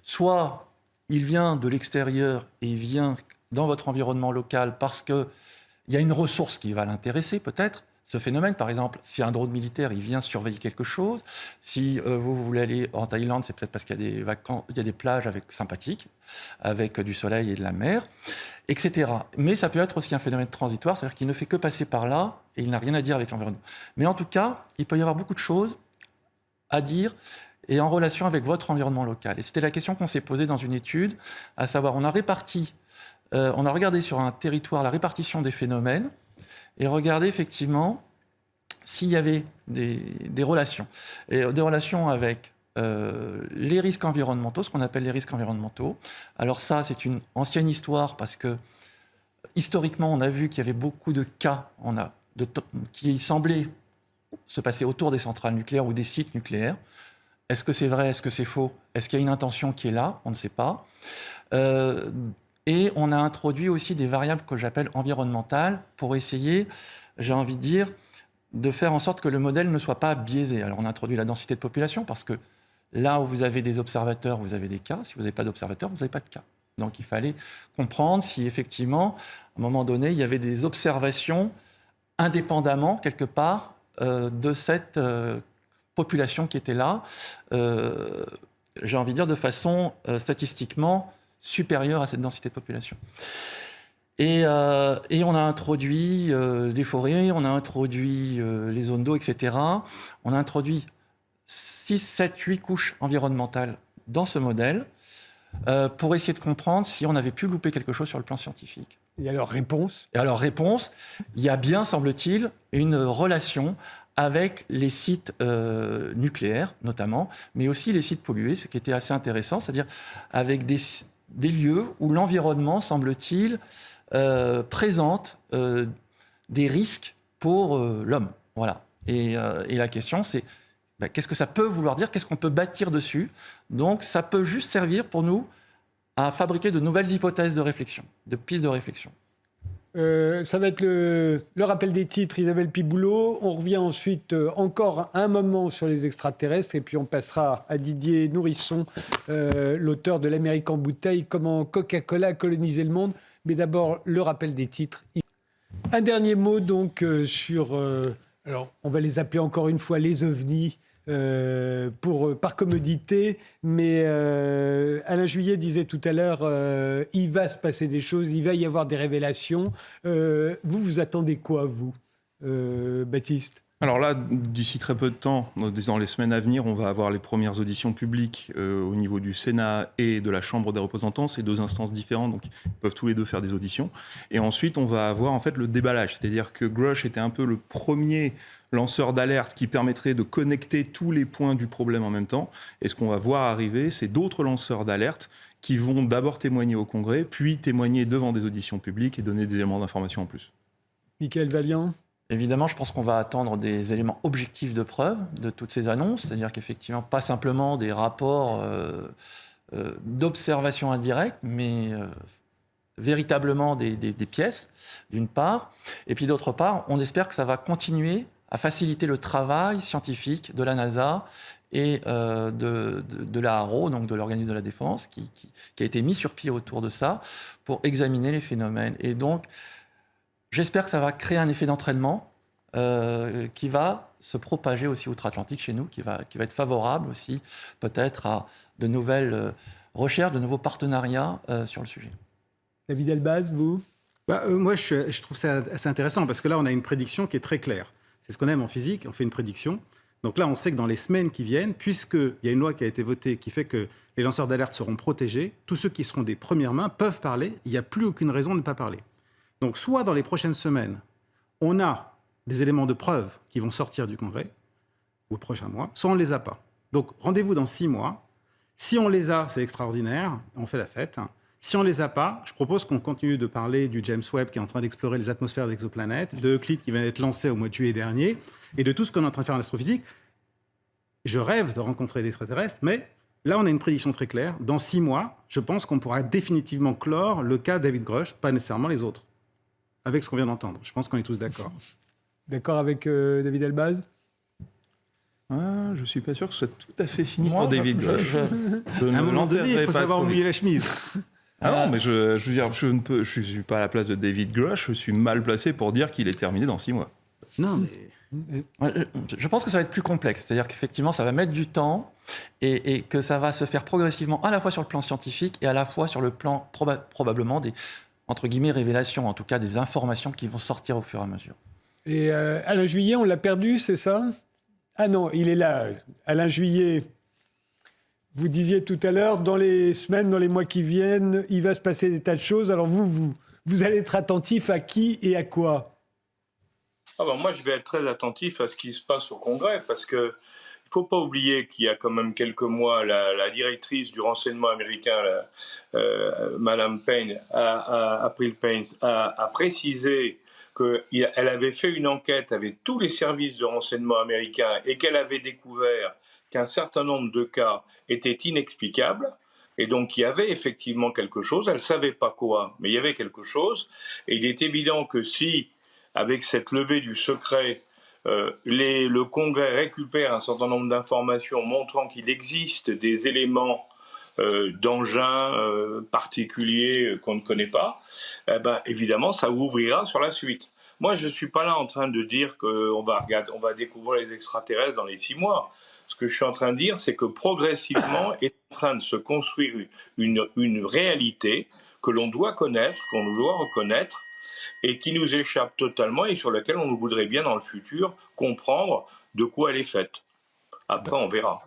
soit il vient de l'extérieur et il vient dans votre environnement local parce qu'il y a une ressource qui va l'intéresser peut-être. Ce phénomène, par exemple, si un drone militaire il vient surveiller quelque chose, si vous voulez aller en Thaïlande, c'est peut-être parce qu'il y a des vacances, il y a des plages sympathiques, avec du soleil et de la mer, etc. Mais ça peut être aussi un phénomène transitoire, c'est-à-dire qu'il ne fait que passer par là et il n'a rien à dire avec l'environnement. Mais en tout cas, il peut y avoir beaucoup de choses à dire et en relation avec votre environnement local. Et c'était la question qu'on s'est posée dans une étude, à savoir, on a regardé sur un territoire la répartition des phénomènes, et regarder effectivement s'il y avait des relations. Et des relations avec les risques environnementaux, ce qu'on appelle les risques environnementaux. Alors ça, c'est une ancienne histoire parce que historiquement, on a vu qu'il y avait beaucoup de cas qui semblaient se passer autour des centrales nucléaires ou des sites nucléaires. Est-ce que c'est vrai? Est-ce que c'est faux? Est-ce qu'il y a une intention qui est là? On ne sait pas. Et on a introduit aussi des variables que j'appelle environnementales pour essayer, j'ai envie de dire, de faire en sorte que le modèle ne soit pas biaisé. Alors on a introduit la densité de population parce que là où vous avez des observateurs, vous avez des cas. Si vous n'avez pas d'observateurs, vous n'avez pas de cas. Donc il fallait comprendre si effectivement, à un moment donné, il y avait des observations indépendamment, quelque part, de cette population qui était là, j'ai envie de dire de façon statistiquement supérieure à cette densité de population. Et on a introduit des forêts, on a introduit les zones d'eau, etc. On a introduit 6, 7, 8 couches environnementales dans ce modèle pour essayer de comprendre si on avait pu louper quelque chose sur le plan scientifique. Et alors, réponse? Il y a bien, semble-t-il, une relation avec les sites nucléaires, notamment, mais aussi les sites pollués, ce qui était assez intéressant, c'est-à-dire avec des lieux où l'environnement, semble-t-il, présente des risques pour l'homme. Voilà. Et la question, c'est qu'est-ce que ça peut vouloir dire? Qu'est-ce qu'on peut bâtir dessus? Donc, ça peut juste servir pour nous à fabriquer de nouvelles hypothèses de réflexion, de pistes de réflexion. Ça va être le rappel des titres, Isabelle Piboulot. On revient ensuite encore un moment sur les extraterrestres et puis on passera à Didier Nourisson, l'auteur de L'Amérique en bouteille, comment Coca-Cola a colonisé le monde. Mais d'abord, le rappel des titres. Un dernier mot donc sur... alors, on va les appeler encore une fois les ovnis. Par commodité, mais Alain Juillet disait tout à l'heure, il va se passer des choses, il va y avoir des révélations. Vous attendez quoi, vous, Baptiste? Alors là, d'ici très peu de temps, dans les semaines à venir, on va avoir les premières auditions publiques au niveau du Sénat et de la Chambre des représentants. C'est 2 instances différentes, donc ils peuvent tous les 2 faire des auditions. Et ensuite, on va avoir en fait le déballage. C'est-à-dire que Grush était un peu le premier lanceur d'alerte qui permettrait de connecter tous les points du problème en même temps. Et ce qu'on va voir arriver, c'est d'autres lanceurs d'alerte qui vont d'abord témoigner au Congrès, puis témoigner devant des auditions publiques et donner des éléments d'information en plus. Michael Valiant? Évidemment, je pense qu'on va attendre des éléments objectifs de preuve de toutes ces annonces, c'est-à-dire qu'effectivement, pas simplement des rapports d'observation indirecte, mais véritablement des pièces, d'une part. Et puis d'autre part, on espère que ça va continuer à faciliter le travail scientifique de la NASA et de la HARO, donc de l'organisme de la défense, qui a été mis sur pied autour de ça pour examiner les phénomènes. Et donc, j'espère que ça va créer un effet d'entraînement qui va se propager aussi outre-Atlantique chez nous, qui va être favorable aussi peut-être à de nouvelles recherches, de nouveaux partenariats sur le sujet. David Elbaz, vous? Moi, je trouve ça assez intéressant parce que là, on a une prédiction qui est très claire. C'est ce qu'on aime en physique, on fait une prédiction. Donc là, on sait que dans les semaines qui viennent, puisqu'il y a une loi qui a été votée qui fait que les lanceurs d'alerte seront protégés, tous ceux qui seront des premières mains peuvent parler, il n'y a plus aucune raison de ne pas parler. Donc soit dans les prochaines semaines, on a des éléments de preuve qui vont sortir du Congrès, ou au prochain mois, soit on ne les a pas. Donc rendez-vous dans 6 mois. Si on les a, c'est extraordinaire, on fait la fête. Si on ne les a pas, je propose qu'on continue de parler du James Webb qui est en train d'explorer les atmosphères d'exoplanètes, de Euclide qui vient d'être lancé au mois de juillet dernier, et de tout ce qu'on est en train de faire en astrophysique. Je rêve de rencontrer des extraterrestres, mais là, on a une prédiction très claire. Dans 6 mois, je pense qu'on pourra définitivement clore le cas David Grush, pas nécessairement les autres, avec ce qu'on vient d'entendre. Je pense qu'on est tous d'accord. D'accord avec David Elbaz? Je ne suis pas sûr que ce soit tout à fait fini pour David Grush. À un moment donné, il faut savoir mouiller la chemise. Non, mais je veux dire, je ne suis pas à la place de David Grush, je suis mal placé pour dire qu'il est terminé dans 6 mois. Non, mais... Je pense que ça va être plus complexe. C'est-à-dire qu'effectivement, ça va mettre du temps et que ça va se faire progressivement à la fois sur le plan scientifique et à la fois sur le plan probablement des, entre guillemets, révélations, en tout cas des informations qui vont sortir au fur et à mesure. Et Alain Juillet, on l'a perdu, c'est ça? Ah non, il est là. Alain Juillet, vous disiez tout à l'heure, dans les semaines, dans les mois qui viennent, il va se passer des tas de choses. Alors vous allez être attentif à qui et à quoi? Moi, je vais être très attentif à ce qui se passe au Congrès, parce qu'il ne faut pas oublier qu'il y a quand même quelques mois, la directrice du renseignement américain, Madame Payne, April Payne, a précisé qu'elle avait fait une enquête avec tous les services de renseignement américains et qu'elle avait découvert qu'un certain nombre de cas étaient inexplicables. Et donc, il y avait effectivement quelque chose. Elle ne savait pas quoi, mais il y avait quelque chose. Et il est évident que si, avec cette levée du secret, le Congrès récupère un certain nombre d'informations montrant qu'il existe des éléments d'engins particuliers qu'on ne connaît pas, évidemment, ça ouvrira sur la suite. Moi, je ne suis pas là en train de dire qu'on va découvrir les extraterrestres dans les 6 mois. Ce que je suis en train de dire, c'est que progressivement est en train de se construire une réalité que l'on doit connaître, qu'on doit reconnaître, et qui nous échappe totalement et sur laquelle on voudrait bien dans le futur comprendre de quoi elle est faite. Après, on verra.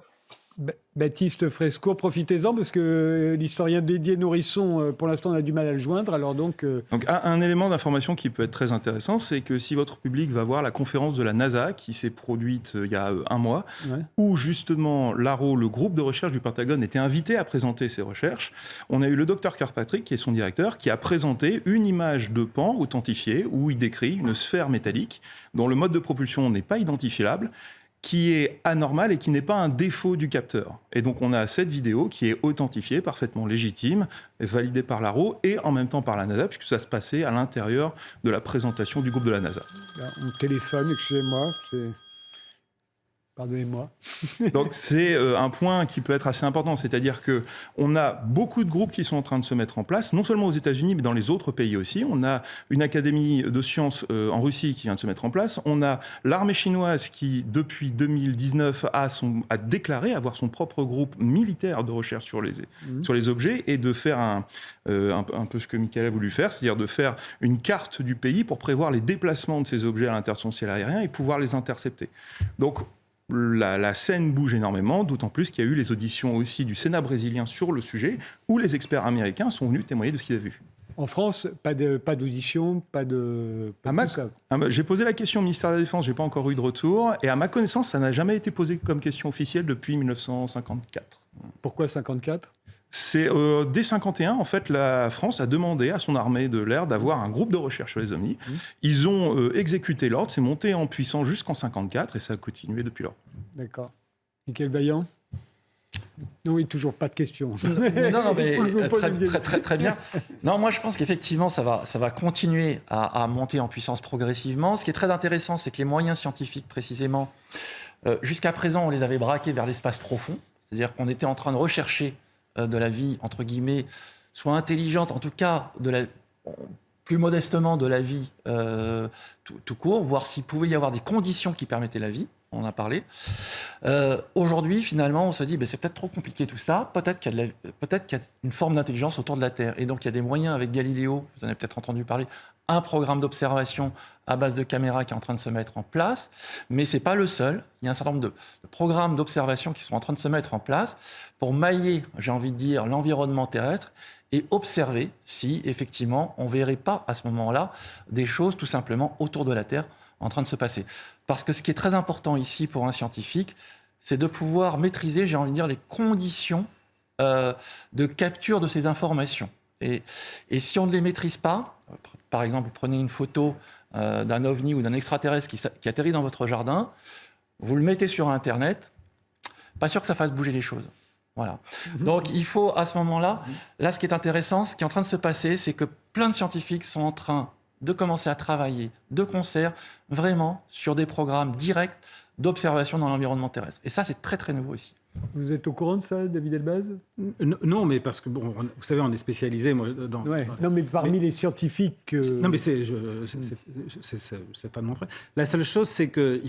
Baptiste Frescourt, profitez-en parce que l'historien Didier Nourisson, pour l'instant, on a du mal à le joindre. Alors donc un élément d'information qui peut être très intéressant, c'est que si votre public va voir la conférence de la NASA qui s'est produite il y a 1 mois, où justement l'ARO, le groupe de recherche du Pentagone, était invité à présenter ses recherches, on a eu le docteur Kirkpatrick, qui est son directeur, qui a présenté une image de pan authentifiée où il décrit une sphère métallique dont le mode de propulsion n'est pas identifiable, qui est anormal et qui n'est pas un défaut du capteur. Et donc on a cette vidéo qui est authentifiée, parfaitement légitime, validée par l'ARO et en même temps par la NASA, puisque ça se passait à l'intérieur de la présentation du groupe de la NASA. On téléphone, excusez-moi. Pardonnez-moi. Donc c'est un point qui peut être assez important, c'est-à-dire qu'on a beaucoup de groupes qui sont en train de se mettre en place, non seulement aux États-Unis, mais dans les autres pays aussi. On a une académie de sciences en Russie qui vient de se mettre en place. On a l'armée chinoise qui, depuis 2019, a déclaré avoir son propre groupe militaire de recherche sur les objets et de faire un peu ce que Michael a voulu faire, c'est-à-dire de faire une carte du pays pour prévoir les déplacements de ces objets à l'intérieur de son ciel aérien et pouvoir les intercepter. Donc, la scène bouge énormément, d'autant plus qu'il y a eu les auditions aussi du Sénat brésilien sur le sujet, où les experts américains sont venus témoigner de ce qu'ils avaient vu. En France, pas d'audition, pas de ça. J'ai posé la question au ministère de la Défense, je n'ai pas encore eu de retour, et à ma connaissance, ça n'a jamais été posé comme question officielle depuis 1954. Pourquoi 54 ? C'est dès 51, en fait, la France a demandé à son armée de l'air d'avoir un groupe de recherche sur les ovnis. Ils ont exécuté l'ordre, c'est monté en puissance jusqu'en 54 et ça a continué depuis lors. D'accord. Michael Vaillant ? Non, oui, toujours pas de questions. Non, mais très bien. Non, moi, je pense qu'effectivement, ça va continuer à monter en puissance progressivement. Ce qui est très intéressant, c'est que les moyens scientifiques, précisément, jusqu'à présent, on les avait braqués vers l'espace profond. C'est-à-dire qu'on était en train de rechercher de la vie, entre guillemets, soit intelligente, en tout cas, plus modestement, de la vie tout court, voir s'il pouvait y avoir des conditions qui permettaient la vie. on en a parlé. Aujourd'hui, finalement, on se dit, c'est peut-être trop compliqué tout ça. Peut-être qu'il y a une forme d'intelligence autour de la Terre. Et donc, il y a des moyens avec Galiléo, vous en avez peut-être entendu parler, un programme d'observation à base de caméras qui est en train de se mettre en place. Mais ce n'est pas le seul. Il y a un certain nombre de programmes d'observation qui sont en train de se mettre en place pour mailler, j'ai envie de dire, l'environnement terrestre et observer si, effectivement, on ne verrait pas à ce moment-là des choses tout simplement autour de la Terre en train de se passer. Parce que ce qui est très important ici pour un scientifique, c'est de pouvoir maîtriser, j'ai envie de dire, les conditions de capture de ces informations. Et si on ne les maîtrise pas, par exemple, vous prenez une photo d'un ovni ou d'un extraterrestre qui atterrit dans votre jardin, vous le mettez sur Internet, pas sûr que ça fasse bouger les choses. Voilà. Donc il faut à ce moment-là, ce qui est intéressant, ce qui est en train de se passer, c'est que plein de scientifiques sont en train de commencer à travailler de concert vraiment sur des programmes directs d'observation dans l'environnement terrestre. Et ça, c'est très très nouveau ici. Vous êtes au courant de ça, David Elbaz ? Non, mais parce que, bon, vous savez, on est spécialisé dans... Ouais. Non, mais parmi les scientifiques... Non, mais c'est certainement vrai. La seule chose, c'est qu'il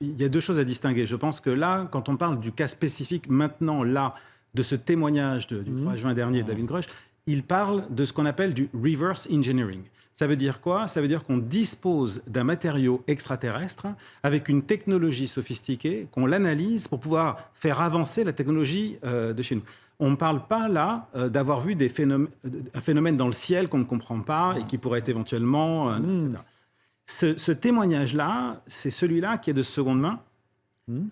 y a deux choses à distinguer. Je pense que là, quand on parle du cas spécifique, maintenant, là, de ce témoignage du 3 juin dernier de David Grusch, il parle de ce qu'on appelle du reverse engineering. Ça veut dire quoi ? Ça veut dire qu'on dispose d'un matériau extraterrestre avec une technologie sophistiquée, qu'on l'analyse pour pouvoir faire avancer la technologie de chez nous. On ne parle pas là d'avoir vu un phénomène dans le ciel qu'on ne comprend pas et qui pourrait être éventuellement... etc. Ce témoignage-là, c'est celui-là qui est de seconde main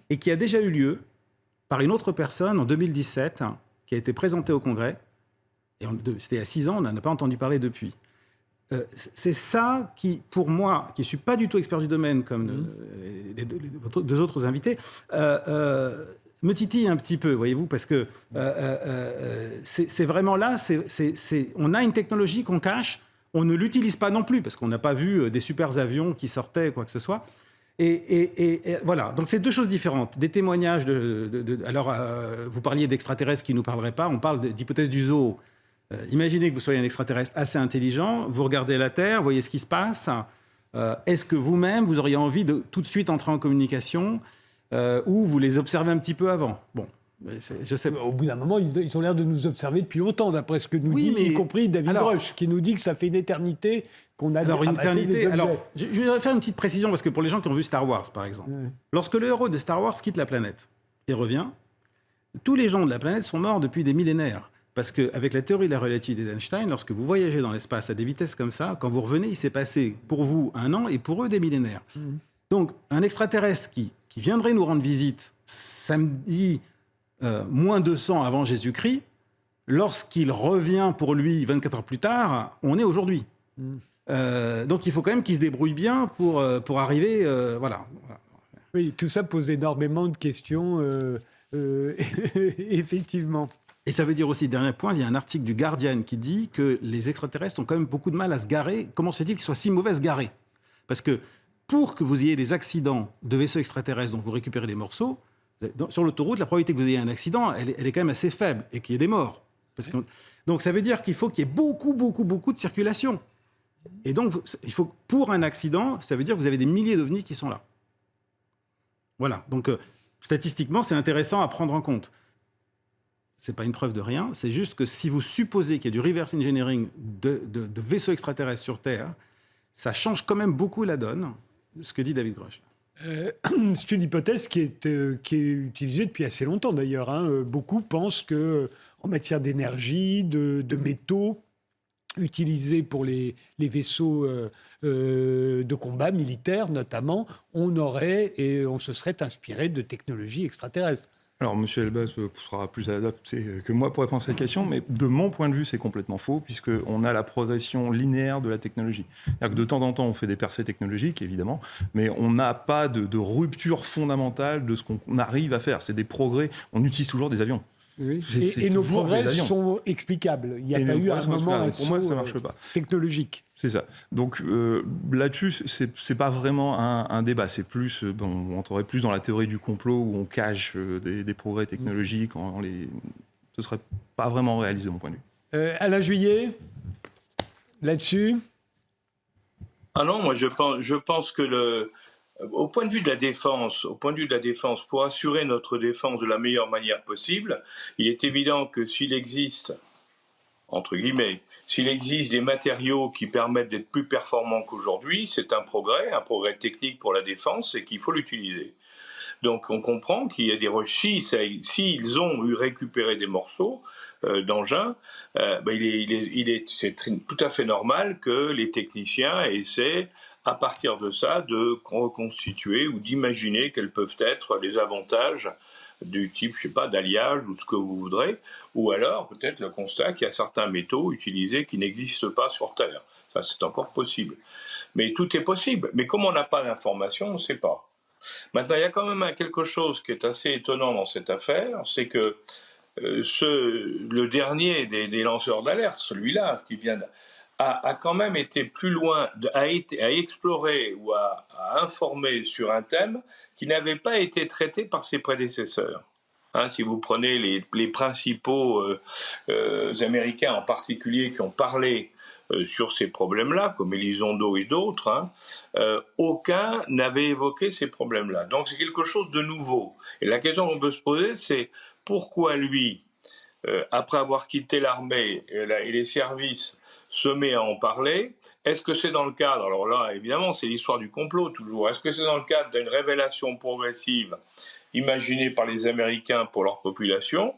et qui a déjà eu lieu par une autre personne en 2017, qui a été présenté au Congrès. Et c'était il y a 6 ans, on n'en a pas entendu parler depuis. C'est ça qui, pour moi, qui ne suis pas du tout expert du domaine, comme les deux autres invités, me titille un petit peu, voyez-vous, parce que c'est vraiment là, on a une technologie qu'on cache, on ne l'utilise pas non plus, parce qu'on n'a pas vu des super avions qui sortaient, quoi que ce soit. Et voilà, donc c'est deux choses différentes. Des témoignages alors, vous parliez d'extraterrestres qui ne nous parleraient pas, on parle d'hypothèse du zoo. Imaginez que vous soyez un extraterrestre assez intelligent, vous regardez la Terre, voyez ce qui se passe. Est-ce que vous-même, vous auriez envie de tout de suite entrer en communication ou vous les observez un petit peu avant ? Bon, je sais pas. Au bout d'un moment, ils ont l'air de nous observer depuis longtemps, d'après ce que nous dit, y compris David Grusch, qui nous dit que ça fait une éternité qu'on a ramassé des objets. Alors, je vais faire une petite précision, parce que pour les gens qui ont vu Star Wars, par exemple, lorsque le héros de Star Wars quitte la planète et revient, tous les gens de la planète sont morts depuis des millénaires. Parce qu'avec la théorie de la relativité d'Einstein, lorsque vous voyagez dans l'espace à des vitesses comme ça, quand vous revenez, il s'est passé pour vous 1 an et pour eux des millénaires. Donc, un extraterrestre qui viendrait nous rendre visite samedi moins 200 avant Jésus-Christ, lorsqu'il revient pour lui 24 heures plus tard, on est aujourd'hui. Donc, il faut quand même qu'il se débrouille bien pour arriver... voilà. Oui, tout ça pose énormément de questions, effectivement. Et ça veut dire aussi, dernier point, il y a un article du Guardian qui dit que les extraterrestres ont quand même beaucoup de mal à se garer. Comment se fait-il qu'ils soient si mauvais à se garer ? Parce que pour que vous ayez des accidents de vaisseaux extraterrestres dont vous récupérez les morceaux, sur l'autoroute, la probabilité que vous ayez un accident, elle est quand même assez faible et qu'il y ait des morts. Donc ça veut dire qu'il faut qu'il y ait beaucoup de circulation. Et donc, pour un accident, ça veut dire que vous avez des milliers d'ovnis qui sont là. Voilà. Donc, statistiquement, c'est intéressant à prendre en compte. Ce n'est pas une preuve de rien, c'est juste que si vous supposez qu'il y a du reverse engineering de vaisseaux extraterrestres sur Terre, ça change quand même beaucoup la donne, ce que dit David Grusch. C'est une hypothèse qui est utilisée depuis assez longtemps d'ailleurs. Beaucoup pensent qu'en matière d'énergie, de métaux utilisés pour les vaisseaux de combat militaires notamment, on se serait inspiré de technologies extraterrestres. Alors, M. Elbaz sera plus adapté que moi pour répondre à cette question, mais de mon point de vue, c'est complètement faux, puisqu'on a la progression linéaire de la technologie. C'est-à-dire que de temps en temps, on fait des percées technologiques, évidemment, mais on n'a pas de rupture fondamentale de ce qu'on arrive à faire. C'est des progrès. On utilise toujours des avions. Oui. Et nos progrès sont explicables. Il n'y a pas eu un moment pour moi, ça marche pas. Technologique. C'est ça. Donc là-dessus, c'est pas vraiment un débat. C'est plus, on entrerait plus dans la théorie du complot où on cache des progrès technologiques. Ce serait pas vraiment réalisé de mon point de vue. Alain Juillet, là-dessus. Ah non, moi je pense que Au point de vue de la défense, pour assurer notre défense de la meilleure manière possible, il est évident que s'il existe, entre guillemets, s'il existe des matériaux qui permettent d'être plus performants qu'aujourd'hui, c'est un progrès technique pour la défense et qu'il faut l'utiliser. Donc on comprend qu'il y a des s'ils ont eu récupéré des morceaux d'engins, c'est tout à fait normal que les techniciens essaient à partir de ça de reconstituer ou d'imaginer quels peuvent être les avantages du type, je sais pas, d'alliage ou ce que vous voudrez, ou alors peut-être le constat qu'il y a certains métaux utilisés qui n'existent pas sur Terre. Ça, c'est encore possible. Mais tout est possible. Mais comme on n'a pas d'informations, on ne sait pas. Maintenant, il y a quand même quelque chose qui est assez étonnant dans cette affaire, c'est que le dernier des lanceurs d'alerte, celui-là qui vient a quand même été plus loin, à explorer ou à informer sur un thème qui n'avait pas été traité par ses prédécesseurs. Si vous prenez les principaux Américains en particulier qui ont parlé sur ces problèmes-là, comme Elizondo et d'autres, aucun n'avait évoqué ces problèmes-là. Donc c'est quelque chose de nouveau. Et la question qu'on peut se poser, c'est pourquoi lui, après avoir quitté l'armée et les services, se met à en parler. Est-ce que c'est dans le cadre, alors là évidemment c'est l'histoire du complot toujours, est-ce que c'est dans le cadre d'une révélation progressive imaginée par les Américains pour leur population,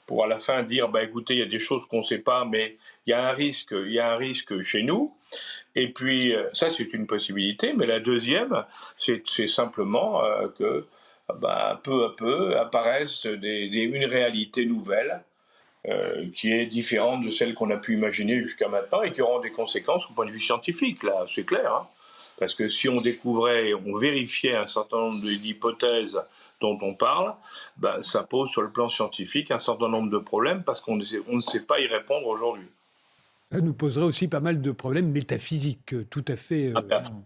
pour à la fin dire écoutez, il y a des choses qu'on ne sait pas, mais il y a un risque chez nous. Et puis ça c'est une possibilité, mais la deuxième c'est simplement que peu à peu apparaissent une réalité nouvelle qui est différente de celle qu'on a pu imaginer jusqu'à maintenant et qui auront des conséquences au point de vue scientifique, là, c'est clair. Parce que si on vérifiait un certain nombre d'hypothèses dont on parle, ça pose sur le plan scientifique un certain nombre de problèmes parce qu'on ne sait pas y répondre aujourd'hui. Ça nous poserait aussi pas mal de problèmes métaphysiques, tout à fait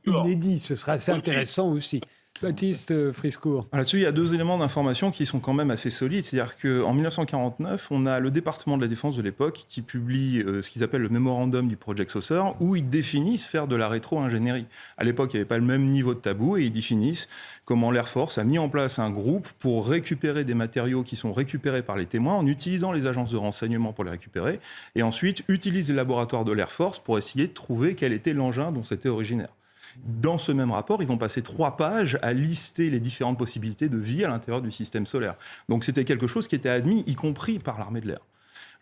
inédits. Ce serait assez intéressant aussi. Baptiste Friscourt. Là-dessus, il y a deux éléments d'information qui sont quand même assez solides. C'est-à-dire qu'en 1949, on a le département de la défense de l'époque qui publie ce qu'ils appellent le mémorandum du Project Saucer, où ils définissent faire de la rétro-ingénierie. À l'époque, il n'y avait pas le même niveau de tabou, et ils définissent comment l'Air Force a mis en place un groupe pour récupérer des matériaux qui sont récupérés par les témoins en utilisant les agences de renseignement pour les récupérer, et ensuite utilise les laboratoires de l'Air Force pour essayer de trouver quel était l'engin dont c'était originaire. Dans ce même rapport, ils vont passer 3 pages à lister les différentes possibilités de vie à l'intérieur du système solaire. Donc c'était quelque chose qui était admis, y compris par l'armée de l'air.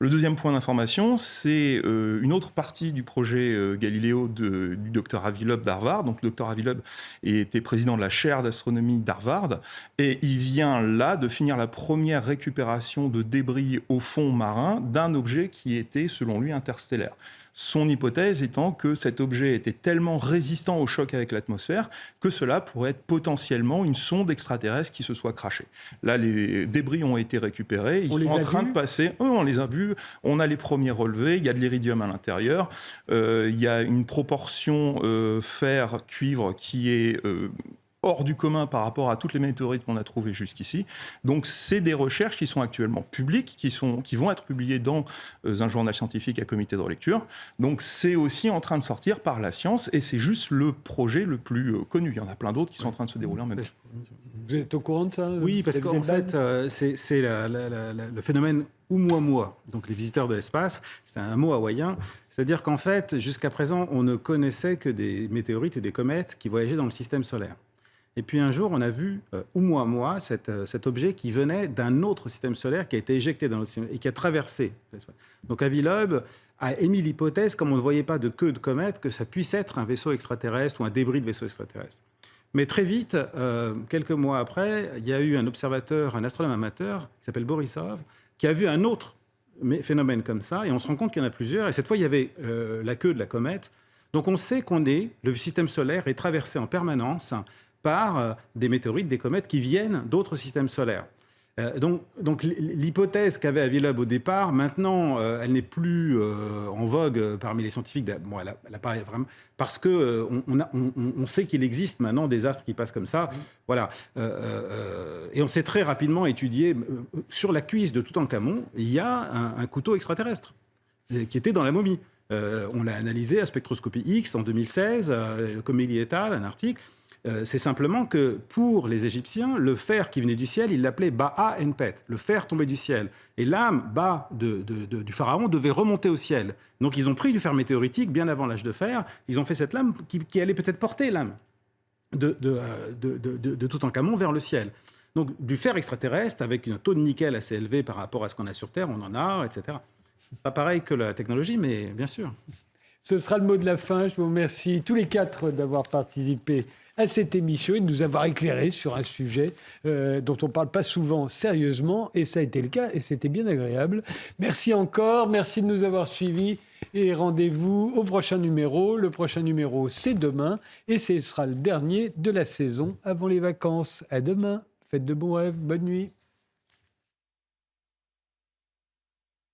Le deuxième point d'information, c'est une autre partie du projet Galileo du docteur Avi Loeb d'Harvard. Donc le docteur Avi Loeb était président de la chaire d'astronomie d'Harvard, et il vient là de finir la première récupération de débris au fond marin d'un objet qui était, selon lui, interstellaire. Son hypothèse étant que cet objet était tellement résistant au choc avec l'atmosphère que cela pourrait être potentiellement une sonde extraterrestre qui se soit crashée. Là, les débris ont été récupérés, ils sont en train de passer. On les a vus, on a les premiers relevés, il y a de l'iridium à l'intérieur, il y a une proportion fer-cuivre qui est hors du commun par rapport à toutes les météorites qu'on a trouvées jusqu'ici. Donc c'est des recherches qui sont actuellement publiques, qui vont être publiées dans un journal scientifique à comité de relecture. Donc c'est aussi en train de sortir par la science, et c'est juste le projet le plus connu. Il y en a plein d'autres qui sont en train de se dérouler en même temps. Vous êtes au courant de ça? Oui, parce qu'en fait, c'est le phénomène Oumuamua, donc les visiteurs de l'espace. C'est un mot hawaïen. C'est-à-dire qu'en fait, jusqu'à présent, on ne connaissait que des météorites et des comètes qui voyageaient dans le système solaire. Et puis un jour, on a vu Oumuamua, cet objet qui venait d'un autre système solaire qui a été éjecté dans notre système et qui a traversé l'espace. Donc Avi Loeb a émis l'hypothèse, comme on ne voyait pas de queue de comète, que ça puisse être un vaisseau extraterrestre ou un débris de vaisseau extraterrestre. Mais très vite, quelques mois après, il y a eu un observateur, un astronome amateur, qui s'appelle Borisov, qui a vu un autre phénomène comme ça, et on se rend compte qu'il y en a plusieurs. Et cette fois, il y avait la queue de la comète. Donc on sait le système solaire est traversé en permanence par des météorites, des comètes qui viennent d'autres systèmes solaires. Donc l'hypothèse qu'avait Avi Loeb au départ, maintenant, elle n'est plus en vogue parmi les scientifiques. Bon, elle apparaît vraiment parce que on sait qu'il existe maintenant des astres qui passent comme ça. Voilà. Et on s'est très rapidement étudié sur la cuisse de Toutankhamon. Il y a un couteau extraterrestre qui était dans la momie. On l'a analysé à spectroscopie X en 2016, Comelli et al., un article. C'est simplement que pour les Égyptiens, le fer qui venait du ciel, ils l'appelaient Ba'a Enpet, le fer tombé du ciel. Et l'âme Ba du pharaon devait remonter au ciel. Donc ils ont pris du fer météoritique bien avant l'âge de fer. Ils ont fait cette lame qui allait peut-être porter l'âme de Toutankhamon vers le ciel. Donc du fer extraterrestre avec un taux de nickel assez élevé par rapport à ce qu'on a sur Terre, on en a, etc. Pas pareil que la technologie, mais bien sûr. Ce sera le mot de la fin. Je vous remercie tous les 4 d'avoir participé à cette émission et de nous avoir éclairé sur un sujet dont on ne parle pas souvent sérieusement. Et ça a été le cas et c'était bien agréable. Merci encore. Merci de nous avoir suivis. Et rendez-vous au prochain numéro. Le prochain numéro, c'est demain. Et ce sera le dernier de la saison avant les vacances. À demain. Faites de bons rêves. Bonne nuit.